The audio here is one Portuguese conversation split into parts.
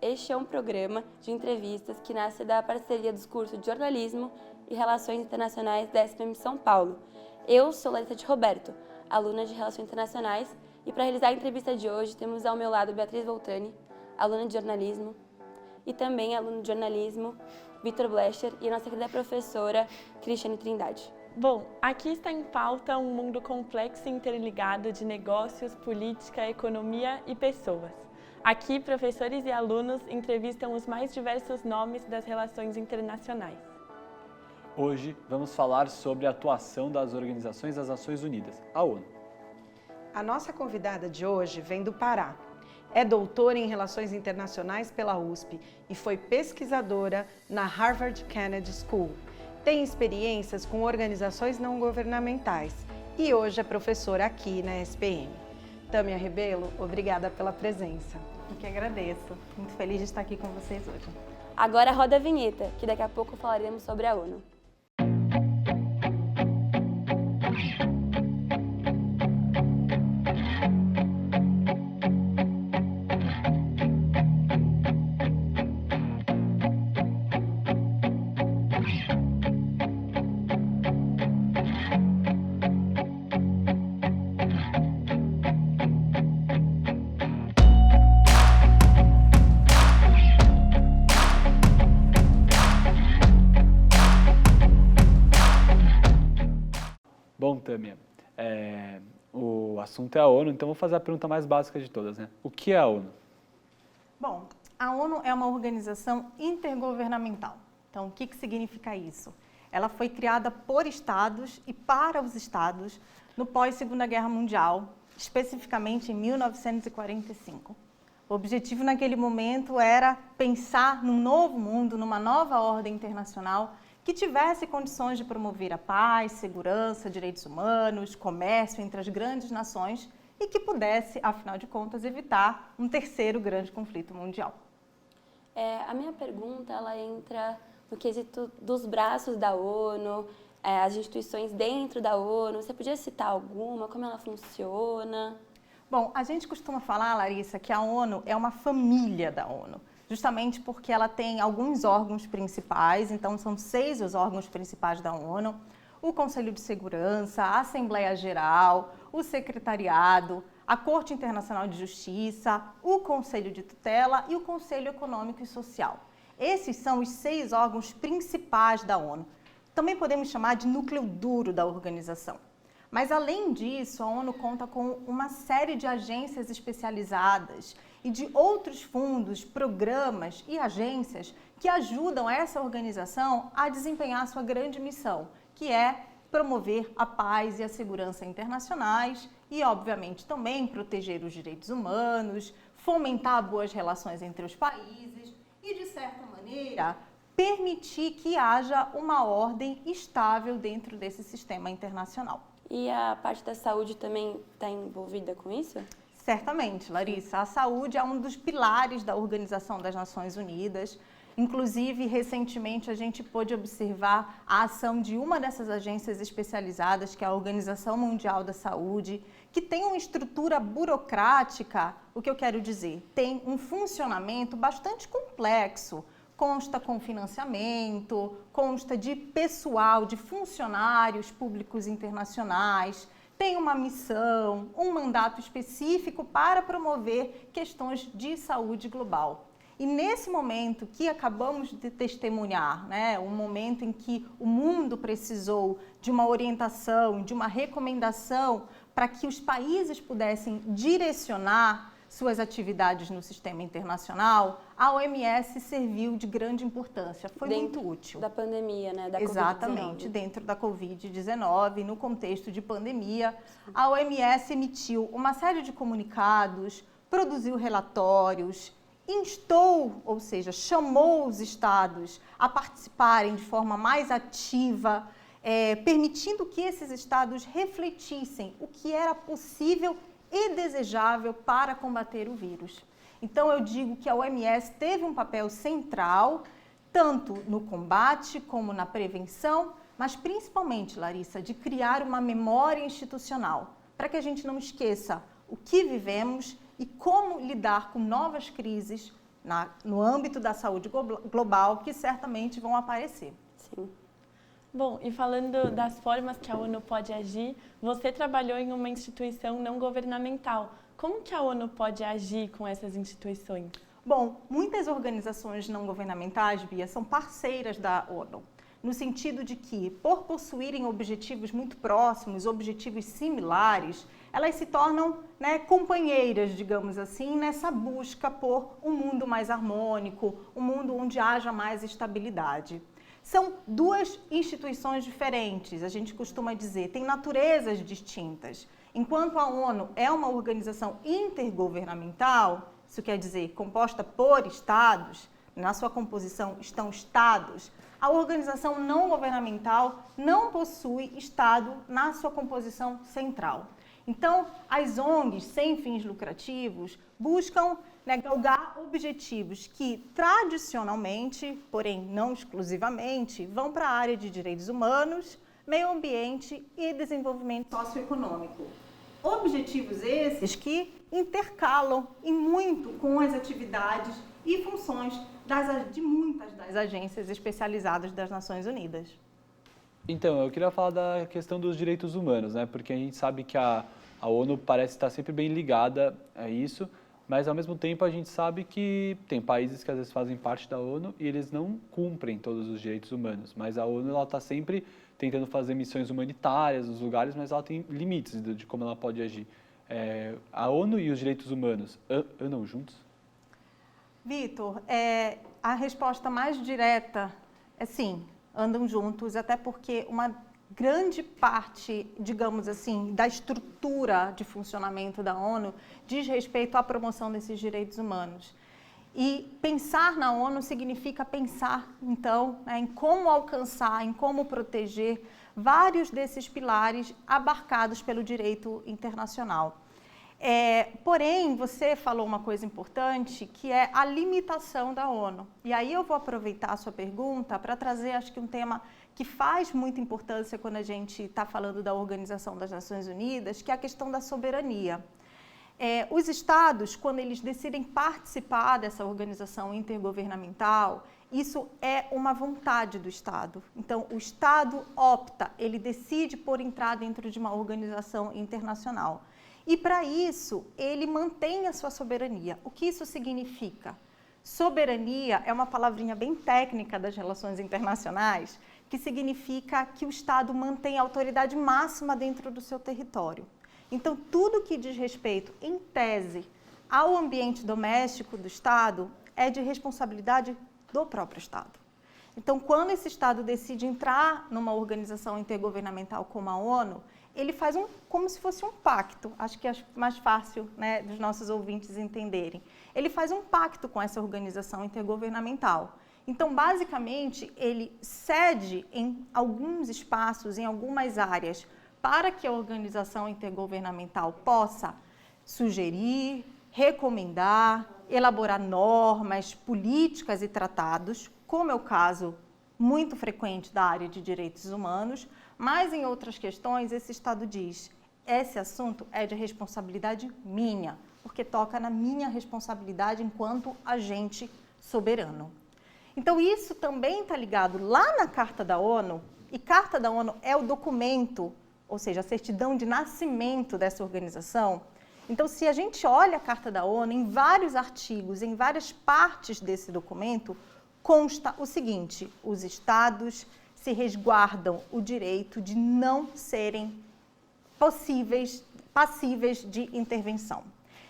Este é um programa de entrevistas que nasce da parceria dos cursos de Jornalismo e Relações Internacionais da SPM São Paulo. Eu sou Larissa de Roberto, aluna de Relações Internacionais, e para realizar a entrevista de hoje temos ao meu lado Beatriz Voltani, aluna de Jornalismo, e também aluno de Jornalismo, Vitor Blecher, e a nossa querida professora Cristiane Trindade. Bom, aqui está em pauta um mundo complexo e interligado de negócios, política, economia e pessoas. Aqui, professores e alunos entrevistam os mais diversos nomes das relações internacionais. Hoje vamos falar sobre a atuação das Organizações das Nações Unidas, a ONU. A nossa convidada de hoje vem do Pará. É doutora em Relações Internacionais pela USP e foi pesquisadora na Harvard Kennedy School. Tem experiências com organizações não governamentais e hoje é professora aqui na SPM. Tâmia Rebelo, obrigada pela presença. Eu que agradeço. Muito feliz de estar aqui com vocês hoje. Agora roda a vinheta, que daqui a pouco falaremos sobre a ONU. Bom, Tâmia, o assunto é a ONU, então vou fazer a pergunta mais básica de todas, né? O que é a ONU? Bom, a ONU é uma organização intergovernamental. Então, o que significa isso? Ela foi criada por estados e para os estados no pós-Segunda Guerra Mundial, especificamente em 1945. O objetivo naquele momento era pensar num novo mundo, numa nova ordem internacional que tivesse condições de promover a paz, segurança, direitos humanos, comércio entre as grandes nações e que pudesse, afinal de contas, evitar um terceiro grande conflito mundial. A minha pergunta ela entra no quesito dos braços da ONU, as instituições dentro da ONU. Você podia citar alguma? Como ela funciona? Bom, a gente costuma falar, Larissa, que a ONU é uma família da ONU, justamente porque ela tem alguns órgãos principais, então são 6 os órgãos principais da ONU: o Conselho de Segurança, a Assembleia Geral, o Secretariado, a Corte Internacional de Justiça, o Conselho de Tutela e o Conselho Econômico e Social. Esses são os 6 órgãos principais da ONU. Também podemos chamar de núcleo duro da organização. Mas, além disso, a ONU conta com uma série de agências especializadas e de outros fundos, programas e agências que ajudam essa organização a desempenhar sua grande missão, que é promover a paz e a segurança internacionais e, obviamente, também proteger os direitos humanos, fomentar boas relações entre os países e, de certa maneira, permitir que haja uma ordem estável dentro desse sistema internacional. E a parte da saúde também está envolvida com isso? Certamente, Larissa. A saúde é um dos pilares da Organização das Nações Unidas. Inclusive, recentemente, a gente pôde observar a ação de uma dessas agências especializadas, que é a Organização Mundial da Saúde, que tem uma estrutura burocrática. O que eu quero dizer? Tem um funcionamento bastante complexo. Consta com financiamento, consta de pessoal, de funcionários públicos internacionais, tem uma missão, um mandato específico para promover questões de saúde global. E nesse momento que acabamos de testemunhar, um momento em que o mundo precisou de uma orientação, de uma recomendação para que os países pudessem direcionar suas atividades no sistema internacional, a OMS serviu de grande importância, foi muito útil. Da pandemia, da Exatamente, Covid-19. dentro da Covid-19, no contexto de pandemia, a OMS emitiu uma série de comunicados, produziu relatórios, instou, ou seja, chamou os estados a participarem de forma mais ativa, permitindo que esses estados refletissem o que era possível e desejável para combater o vírus. Então, eu digo que a OMS teve um papel central, tanto no combate como na prevenção, mas principalmente, Larissa, de criar uma memória institucional, para que a gente não esqueça o que vivemos e como lidar com novas crises no âmbito da saúde global que certamente vão aparecer. Sim. Bom, e falando das formas que a ONU pode agir, você trabalhou em uma instituição não governamental. Como que a ONU pode agir com essas instituições? Bom, muitas organizações não governamentais, Bia, são parceiras da ONU, no sentido de que, por possuírem objetivos muito próximos, objetivos similares, elas se tornam, né, companheiras, digamos assim, nessa busca por um mundo mais harmônico, um mundo onde haja mais estabilidade. São duas instituições diferentes, a gente costuma dizer, têm naturezas distintas. Enquanto a ONU é uma organização intergovernamental, isso quer dizer composta por estados, na sua composição estão estados, a organização não governamental não possui estado na sua composição central. Então, as ONGs sem fins lucrativos buscam, né, galgar objetivos que tradicionalmente, porém não exclusivamente, vão para a área de direitos humanos, meio ambiente e desenvolvimento socioeconômico. Objetivos esses que intercalam e muito com as atividades e funções de muitas das agências especializadas das Nações Unidas. Então, eu queria falar da questão dos direitos humanos, né? Porque a gente sabe que a ONU parece estar sempre bem ligada a isso, mas ao mesmo tempo a gente sabe que tem países que às vezes fazem parte da ONU e eles não cumprem todos os direitos humanos, mas a ONU está sempre tentando fazer missões humanitárias nos lugares, mas ela tem limites de como ela pode agir. A ONU e os direitos humanos andam juntos? Vitor, a resposta mais direta é sim, andam juntos, até porque uma grande parte, digamos assim, da estrutura de funcionamento da ONU diz respeito à promoção desses direitos humanos. E pensar na ONU significa pensar, então, né, em como alcançar, em como proteger vários desses pilares abarcados pelo direito internacional. Porém, você falou uma coisa importante, que é a limitação da ONU. E aí eu vou aproveitar a sua pergunta para trazer, acho que um tema que faz muita importância quando a gente está falando da Organização das Nações Unidas, que é a questão da soberania. Os estados, quando eles decidem participar dessa organização intergovernamental, isso é uma vontade do estado. Então, o estado opta, ele decide por entrar dentro de uma organização internacional. E, para isso, ele mantém a sua soberania. O que isso significa? Soberania é uma palavrinha bem técnica das relações internacionais, que significa que o Estado mantém a autoridade máxima dentro do seu território. Então, tudo que diz respeito, em tese, ao ambiente doméstico do Estado é de responsabilidade do próprio Estado. Então, quando esse Estado decide entrar numa organização intergovernamental como a ONU, ele faz como se fosse um pacto, acho que é mais fácil, né, dos nossos ouvintes entenderem. Ele faz um pacto com essa organização intergovernamental. Então, basicamente, ele cede em alguns espaços, em algumas áreas, para que a organização intergovernamental possa sugerir, recomendar, elaborar normas, políticas e tratados, como é o caso muito frequente da área de direitos humanos, mas em outras questões esse Estado diz, esse assunto é de responsabilidade minha, porque toca na minha responsabilidade enquanto agente soberano. Então isso também está ligado lá na Carta da ONU, e Carta da ONU é o documento, ou seja, a certidão de nascimento dessa organização. Então, se a gente olha a Carta da ONU, em vários artigos, em várias partes desse documento, consta o seguinte: os estados se resguardam o direito de não serem passíveis de intervenção.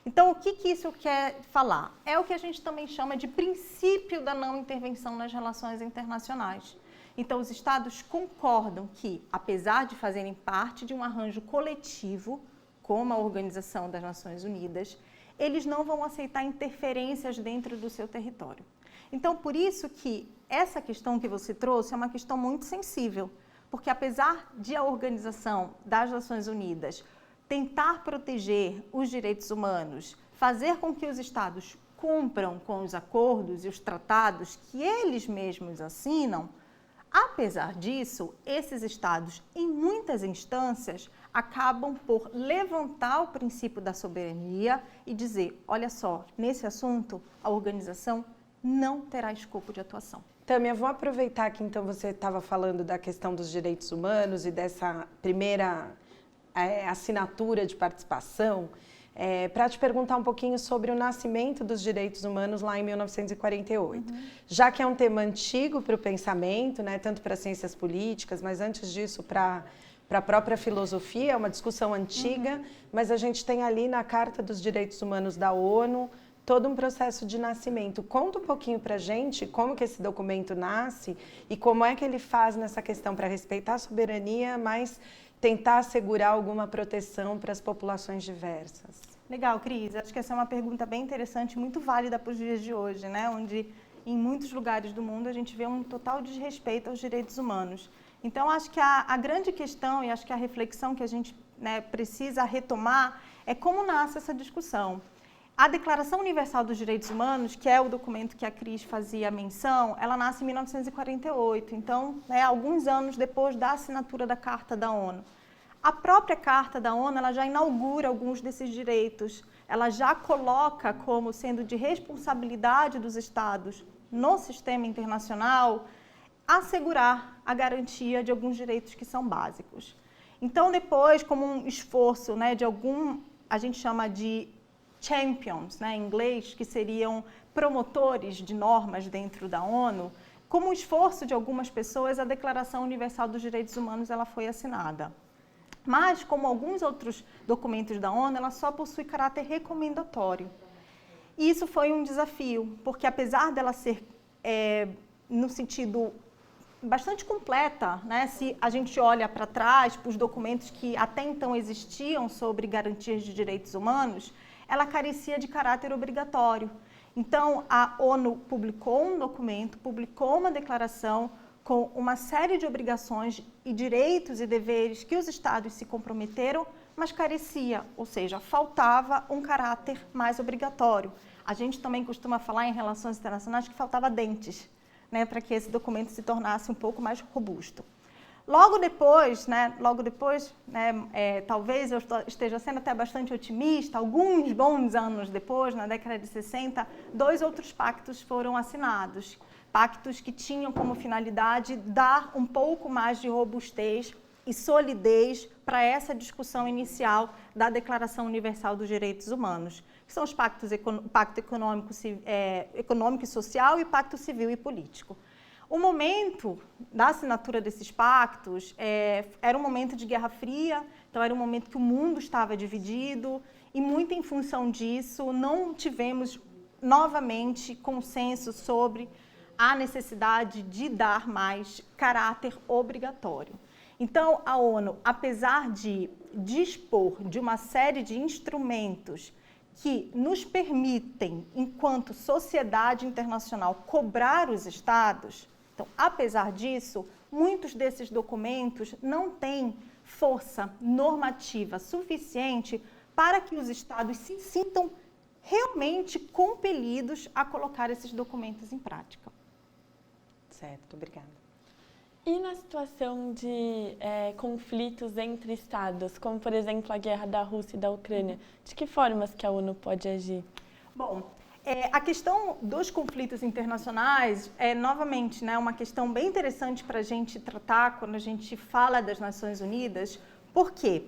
Então, o que isso quer falar? É o que a gente também chama de princípio da não intervenção nas relações internacionais. Então, os estados concordam que, apesar de fazerem parte de um arranjo coletivo, como a Organização das Nações Unidas, eles não vão aceitar interferências dentro do seu território. Então, por isso que essa questão que você trouxe é uma questão muito sensível, porque apesar de a Organização das Nações Unidas tentar proteger os direitos humanos, fazer com que os estados cumpram com os acordos e os tratados que eles mesmos assinam, apesar disso, esses estados, em muitas instâncias, acabam por levantar o princípio da soberania e dizer, olha só, nesse assunto a organização não terá escopo de atuação. Tâmia, vou aproveitar que então você estava falando da questão dos direitos humanos e dessa primeira assinatura de participação, para te perguntar um pouquinho sobre o nascimento dos direitos humanos lá em 1948. Já que é um tema antigo para o pensamento, né, tanto para as ciências políticas, mas antes disso para a própria filosofia, é uma discussão antiga, mas a gente tem ali na Carta dos Direitos Humanos da ONU todo um processo de nascimento. Conta um pouquinho para a gente como que esse documento nasce e como é que ele faz nessa questão para respeitar a soberania, mas tentar assegurar alguma proteção para as populações diversas. Legal, Cris. Acho que essa é uma pergunta bem interessante, muito válida para os dias de hoje, né? Onde em muitos lugares do mundo a gente vê um total desrespeito aos direitos humanos. Então, acho que a grande questão e acho que a reflexão que a gente, né, precisa retomar é como nasce essa discussão. A Declaração Universal dos Direitos Humanos, que é o documento que a Cris fazia menção, ela nasce em 1948, então, alguns anos depois da assinatura da Carta da ONU. A própria Carta da ONU, ela já inaugura alguns desses direitos, ela já coloca como sendo de responsabilidade dos Estados no sistema internacional assegurar a garantia de alguns direitos que são básicos. Então, depois, como um esforço, né, de a gente chama de champions, né, em inglês, que seriam promotores de normas dentro da ONU, como um esforço de algumas pessoas, a Declaração Universal dos Direitos Humanos ela foi assinada. Mas, como alguns outros documentos da ONU, ela só possui caráter recomendatório. E isso foi um desafio, porque apesar dela ser, no sentido bastante completa, né, se a gente olha para trás, para os documentos que até então existiam sobre garantias de direitos humanos, ela carecia de caráter obrigatório. Então, a ONU publicou um documento, publicou uma declaração com uma série de obrigações e direitos e deveres que os Estados se comprometeram, mas carecia, ou seja, faltava um caráter mais obrigatório. A gente também costuma falar em relações internacionais que faltava dentes, né, para que esse documento se tornasse um pouco mais robusto. Logo depois, talvez eu esteja sendo até bastante otimista, alguns bons anos depois, na década de 60, 2 outros pactos foram assinados. Pactos que tinham como finalidade dar um pouco mais de robustez e solidez para essa discussão inicial da Declaração Universal dos Direitos Humanos, que são os pactos Pacto Econômico e Social e Pacto Civil e Político. O momento da assinatura desses pactos era um momento de Guerra Fria, então era um momento que o mundo estava dividido e muito em função disso não tivemos novamente consenso sobre a necessidade de dar mais caráter obrigatório. Então, a ONU, apesar de dispor de uma série de instrumentos que nos permitem, enquanto sociedade internacional, cobrar os Estados, então, apesar disso, muitos desses documentos não têm força normativa suficiente para que os Estados se sintam realmente compelidos a colocar esses documentos em prática. Certo, obrigada. E na situação de conflitos entre Estados, como, por exemplo, a guerra da Rússia e da Ucrânia, de que formas que a ONU pode agir? Bom, a questão dos conflitos internacionais é, novamente, né, uma questão bem interessante para a gente tratar quando a gente fala das Nações Unidas, porque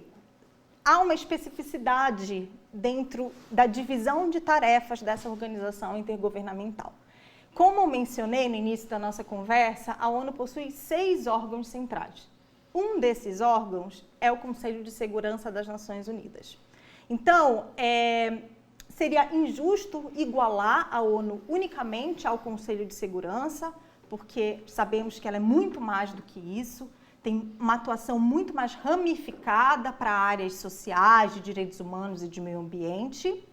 há uma especificidade dentro da divisão de tarefas dessa organização intergovernamental. Como eu mencionei no início da nossa conversa, a ONU possui 6 órgãos centrais. Um desses órgãos é o Conselho de Segurança das Nações Unidas. Então, seria injusto igualar a ONU unicamente ao Conselho de Segurança, porque sabemos que ela é muito mais do que isso, tem uma atuação muito mais ramificada para áreas sociais, de direitos humanos e de meio ambiente.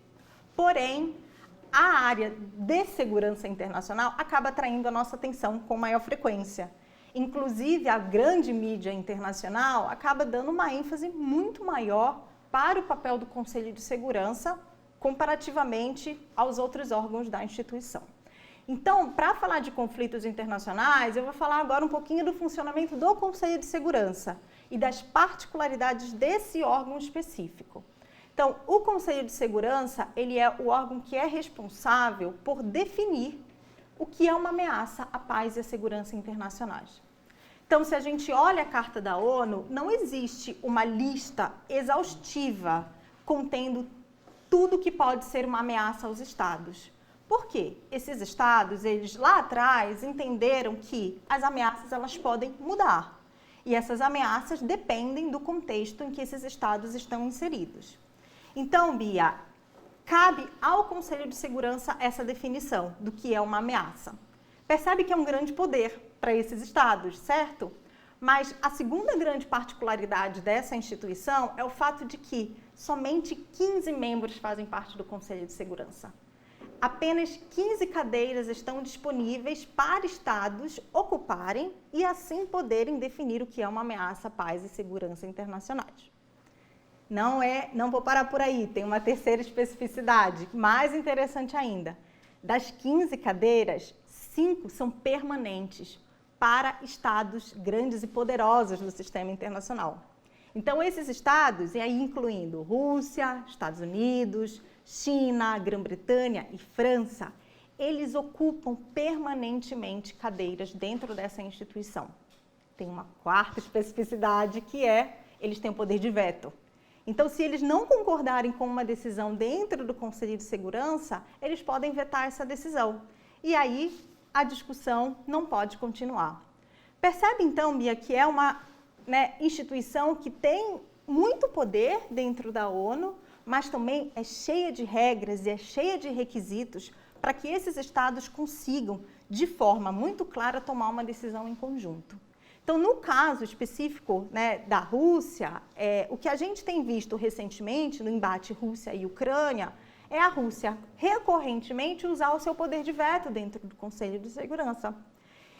Porém, a área de segurança internacional acaba atraindo a nossa atenção com maior frequência. Inclusive, a grande mídia internacional acaba dando uma ênfase muito maior para o papel do Conselho de Segurança, comparativamente aos outros órgãos da instituição. Então, para falar de conflitos internacionais, eu vou falar agora um pouquinho do funcionamento do Conselho de Segurança e das particularidades desse órgão específico. Então, o Conselho de Segurança, ele é o órgão que é responsável por definir o que é uma ameaça à paz e à segurança internacionais. Então, se a gente olha a Carta da ONU, não existe uma lista exaustiva contendo tudo que pode ser uma ameaça aos estados. Por quê? Esses estados, eles lá atrás entenderam que as ameaças elas podem mudar. E essas ameaças dependem do contexto em que esses estados estão inseridos. Então, Bia, cabe ao Conselho de Segurança essa definição do que é uma ameaça. Percebe que é um grande poder para esses estados, certo? Mas a segunda grande particularidade dessa instituição é o fato de que somente 15 membros fazem parte do Conselho de Segurança. Apenas 15 cadeiras estão disponíveis para estados ocuparem e assim poderem definir o que é uma ameaça à paz e segurança internacionais. Não vou parar por aí, tem uma terceira especificidade, mais interessante ainda. Das 15 cadeiras, 5 são permanentes para estados grandes e poderosos do sistema internacional. Então, esses estados, e aí incluindo Rússia, Estados Unidos, China, Grã-Bretanha e França, eles ocupam permanentemente cadeiras dentro dessa instituição. Tem uma quarta especificidade que é, eles têm o poder de veto. Então, se eles não concordarem com uma decisão dentro do Conselho de Segurança, eles podem vetar essa decisão. E aí, a discussão não pode continuar. Percebe, então, Bia, que é uma instituição que tem muito poder dentro da ONU, mas também é cheia de regras e é cheia de requisitos para que esses estados consigam, de forma muito clara, tomar uma decisão em conjunto. Então, no caso específico da Rússia, o que a gente tem visto recentemente no embate Rússia e Ucrânia é a Rússia recorrentemente usar o seu poder de veto dentro do Conselho de Segurança.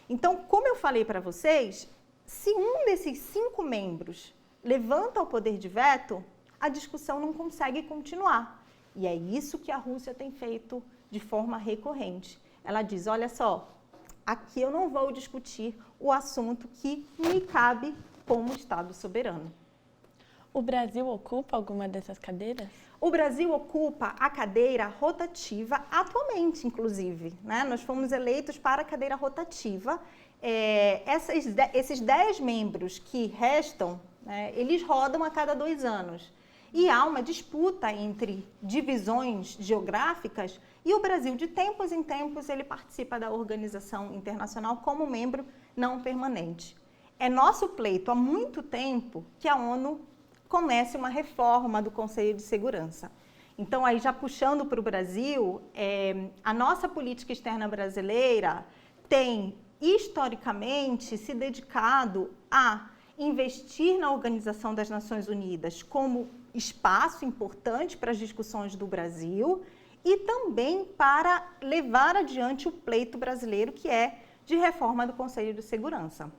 Então, como eu falei para vocês, se um desses 5 membros levanta o poder de veto, a discussão não consegue continuar. E é isso que a Rússia tem feito de forma recorrente. Ela diz, olha só, aqui eu não vou discutir o assunto que me cabe como Estado soberano. O Brasil ocupa alguma dessas cadeiras? O Brasil ocupa a cadeira rotativa atualmente, inclusive. Nós fomos eleitos para a cadeira rotativa. Esses 10 membros que restam, eles rodam a cada 2 anos. E há uma disputa entre divisões geográficas e o Brasil, de tempos em tempos, ele participa da organização internacional como membro não permanente. É nosso pleito há muito tempo que a ONU comece uma reforma do Conselho de Segurança. Então, aí já puxando para o Brasil, a nossa política externa brasileira tem, historicamente, se dedicado a investir na Organização das Nações Unidas como espaço importante para as discussões do Brasil e também para levar adiante o pleito brasileiro, que é de reforma do Conselho de Segurança.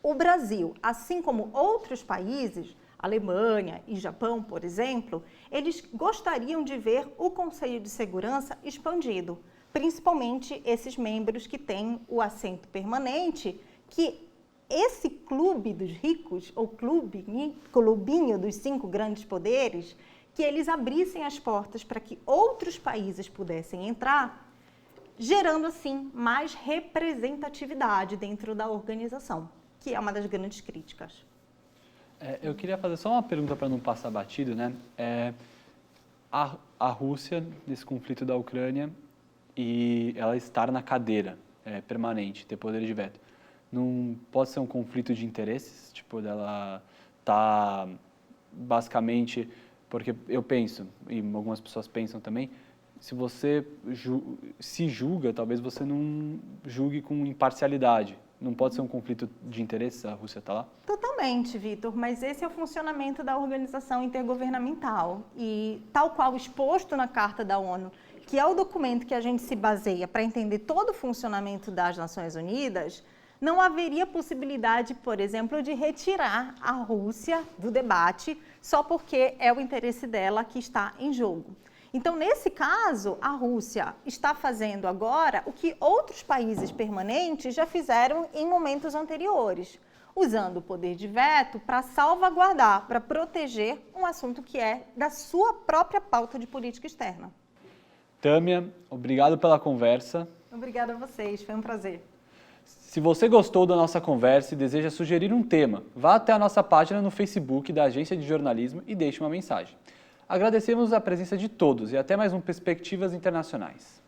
O Brasil, assim como outros países, Alemanha e Japão, por exemplo, eles gostariam de ver o Conselho de Segurança expandido, principalmente esses membros que têm o assento permanente, que esse clube dos ricos, ou clubinho dos 5 grandes poderes, que eles abrissem as portas para que outros países pudessem entrar, gerando assim mais representatividade dentro da organização, que é uma das grandes críticas. Eu queria fazer só uma pergunta para não passar batido, a Rússia, nesse conflito da Ucrânia, e ela estar na cadeira permanente, ter poder de veto, não pode ser um conflito de interesses? Tipo, dela tá basicamente... Porque eu penso, e algumas pessoas pensam também, se você se julga, talvez você não julgue com imparcialidade. Não pode ser um conflito de interesses, a Rússia está lá? Totalmente, Vitor, mas esse é o funcionamento da organização intergovernamental. E tal qual exposto na Carta da ONU, que é o documento que a gente se baseia para entender todo o funcionamento das Nações Unidas, não haveria possibilidade, por exemplo, de retirar a Rússia do debate só porque é o interesse dela que está em jogo. Então, nesse caso, a Rússia está fazendo agora o que outros países permanentes já fizeram em momentos anteriores. usando o poder de veto para salvaguardar, para proteger um assunto que é da sua própria pauta de política externa. Tâmia, obrigado pela conversa. Obrigada a vocês, foi um prazer. Se você gostou da nossa conversa e deseja sugerir um tema, vá até a nossa página no Facebook da Agência de Jornalismo e deixe uma mensagem. Agradecemos a presença de todos e até mais um Perspectivas Internacionais.